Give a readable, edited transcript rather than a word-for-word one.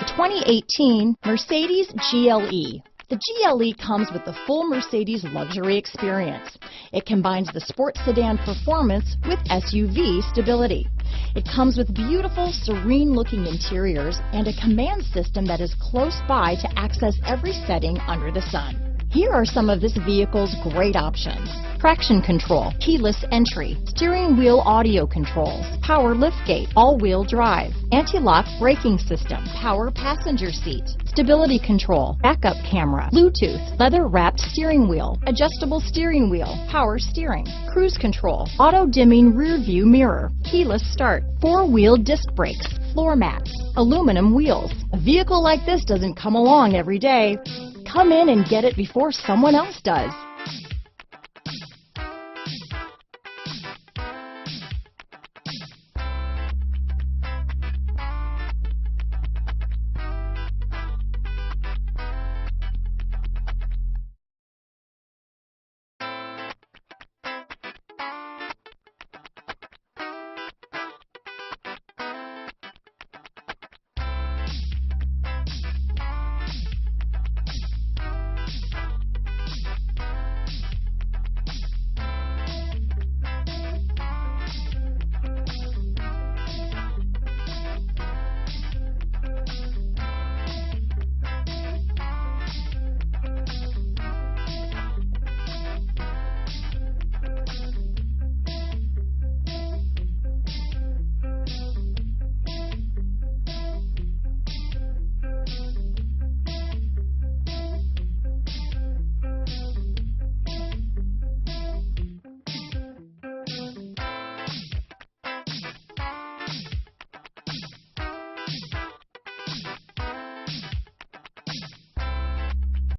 The 2018 Mercedes GLE. The GLE comes with the full Mercedes luxury experience. It combines the sports sedan performance with SUV stability. It comes with beautiful, serene-looking interiors and a command system that is close by to access every setting under the sun. Here are some of this vehicle's great options: traction control, keyless entry, steering wheel audio controls, power liftgate, all-wheel drive, anti-lock braking system, power passenger seat, stability control, backup camera, Bluetooth, leather-wrapped steering wheel, adjustable steering wheel, power steering, cruise control, auto-dimming rear-view mirror, keyless start, four-wheel disc brakes, floor mats, aluminum wheels. A vehicle like this doesn't come along every day. Come in and get it before someone else does.